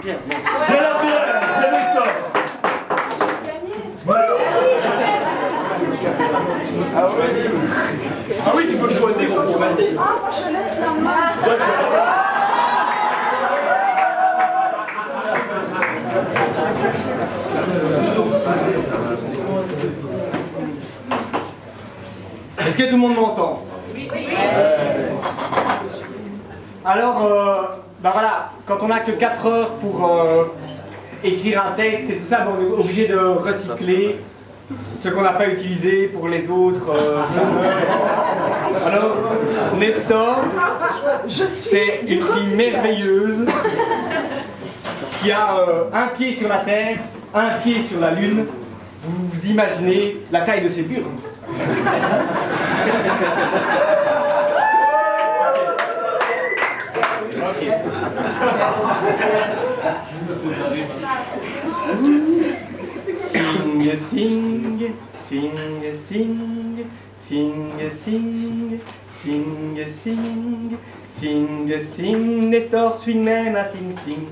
Pierre, bon. C'est la Pierre, c'est Nestor. Ah oui, tu peux choisir. Ah, moi je laisse la main. Est-ce que tout le monde m'entend? Oui. Alors, bah voilà, quand on n'a que 4 heures pour écrire un texte et tout ça, on est obligé de recycler ce qu'on n'a pas utilisé pour les autres. Alors, Nestor, c'est une fille merveilleuse qui a un pied sur la Terre, un pied sur la Lune. Vous imaginez la taille de ses burnes. Ok. Sing, sing, sing, sing, sing, sing, sing, sing, sing, sing, Nestor swing même à sing, sing.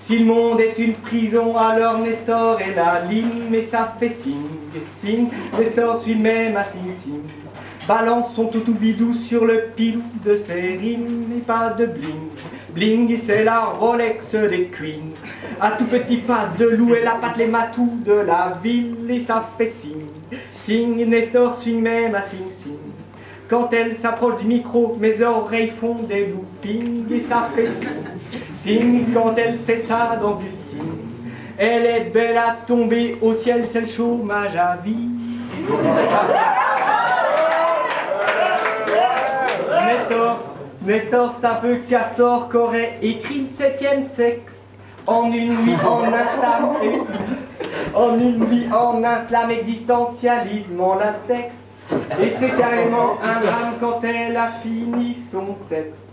Si le monde est une prison, alors Nestor est la ligne, mais ça fait sing, sing, Nestor suit même à sing, sing. Balance son toutou bidou sur le pilou de ses rimes, et pas de bling, bling, c'est la Rolex des queens. À tout petit pas de loup, elle appâte les matous de la ville, et ça fait sing, sing, Nestor swing même à sing, sing. Quand elle s'approche du micro, mes oreilles font des loopings, et ça fait sing, sing, quand elle fait ça dans du sing. Elle est belle à tomber au ciel, c'est le chômage à vie. Nestor, c'est un peu Castor qu'aurait écrit le 7e sexe. En une nuit, en un slam existentialisme en latex. Et c'est carrément un drame quand elle a fini son texte.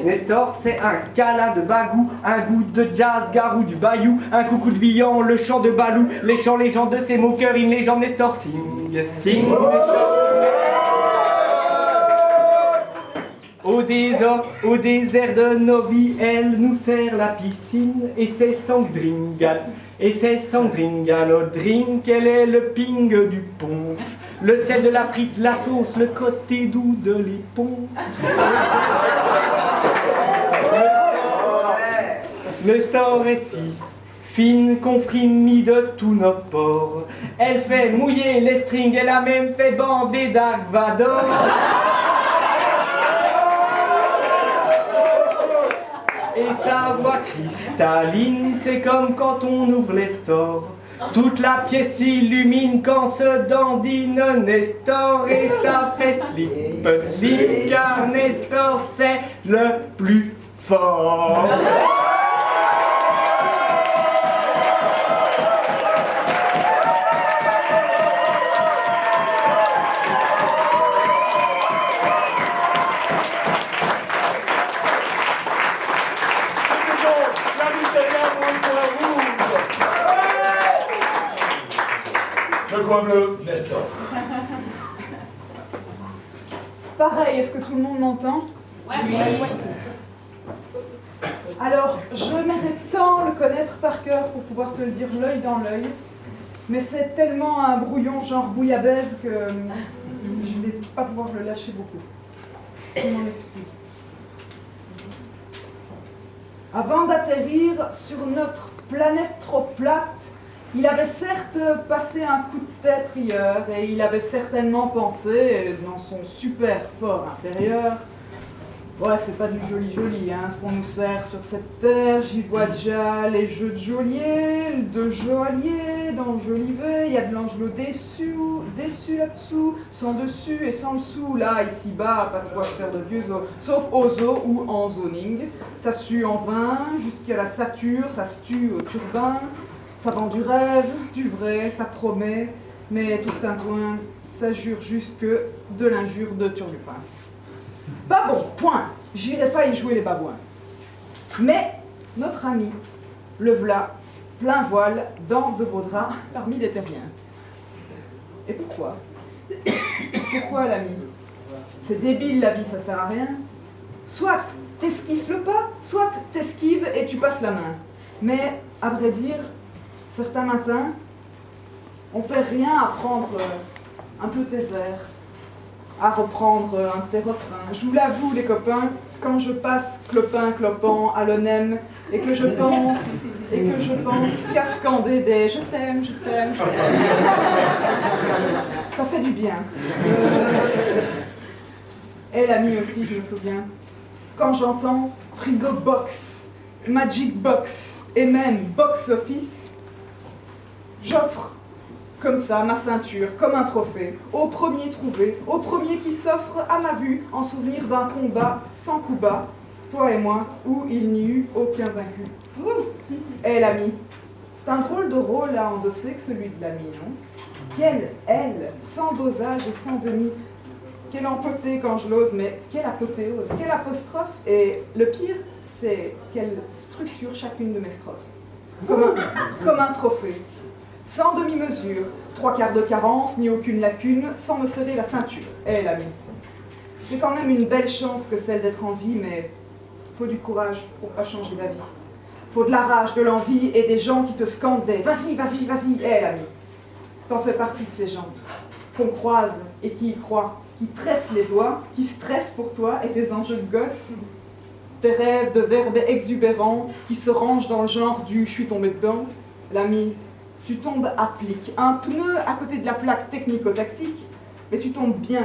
Nestor, c'est un câlin de bagou, un goût de jazz, garou du bayou, un coucou de Villan, le chant de Balou, les chants légendes de ses mots, cœur, une légende, Nestor, sing, sing, Nestor. Au désert de nos vies, elle nous sert la piscine et c'est Sandringal, au drink, elle est le ping du punch, le sel de la frite, la sauce, le côté doux de l'éponge. Nestor est si fine qu'on frémit de tous nos pores, elle fait mouiller les strings, elle a même fait bander Dark Vador. Et sa voix cristalline, c'est comme quand on ouvre les stores. Toute la pièce s'illumine quand se dandine Nestor. Et ça fait slip, slip, car Nestor c'est le plus fort. Le coin bleu, Nestor. Pareil, est-ce que tout le monde m'entend? Oui. Alors, j'aimerais tant le connaître par cœur pour pouvoir te le dire l'œil dans l'œil, mais c'est tellement un brouillon genre bouillabaisse que je ne vais pas pouvoir le lâcher beaucoup. Je m'en excuse. Avant d'atterrir sur notre planète trop plate, il avait certes passé un coup de tête rieur et il avait certainement pensé, dans son super fort intérieur, ouais, c'est pas du joli, hein, ce qu'on nous sert sur cette terre, j'y vois déjà les jeux de geôlier, dans Jolivet, il y a de l'Angelo déçu là-dessous, sans dessus et sans dessous, là, ici-bas, pas de quoi se faire de vieux os, sauf aux os ou en zoning, ça sue en vain, jusqu'à la sature, ça se tue au turbin. Ça vend du rêve, du vrai, ça promet, mais tout ce tintouin, ça jure juste que de l'injure de Turlupin. Bah bon, point, j'irai pas y jouer les babouins. Mais notre ami, le v'là, plein voile, dans de beaux draps, parmi les terriens. Et pourquoi? Pourquoi l'ami? C'est débile la vie, ça sert à rien. Soit t'esquisses le pas, soit t'esquives et tu passes la main. Mais, à vrai dire, certains matins, on perd rien à prendre un peu tes airs, à reprendre un de tes refrains. Je vous l'avoue, les copains, quand je passe clopin, clopant à l'onem et que je pense qu'à scander des je t'aime, je t'aime, je t'aime, ça fait du bien. Et l'ami aussi, je me souviens. Quand j'entends Frigo Box, Magic Box et même Box Office, j'offre comme ça ma ceinture, comme un trophée, au premier trouvé, au premier qui s'offre à ma vue en souvenir d'un combat sans coup bas, toi et moi, où il n'y eut aucun vaincu. Eh l'ami, c'est un drôle de rôle à endosser que celui de l'ami, non? Quelle aile, sans dosage et sans demi. Quelle empotée quand je l'ose, mais quelle apothéose, quelle apostrophe. Et le pire, c'est qu'elle structure chacune de mes strophes. Comme un trophée. Sans demi-mesure, 3/4 de carence, ni aucune lacune, sans me serrer la ceinture. Eh l'ami, c'est quand même une belle chance que celle d'être en vie, mais faut du courage pour pas changer d'avis. Faut de la rage, de l'envie et des gens qui te scandent des « vas-y, vas-y, vas-y ». Eh l'ami, t'en fais partie de ces gens qu'on croise et qui y croient, qui tressent les doigts, qui stressent pour toi et tes enjeux de gosse, tes rêves de verbes exubérants qui se rangent dans le genre du « je suis tombé dedans ». L'ami, tu tombes à plic, un pneu à côté de la plaque technico-tactique, mais tu tombes bien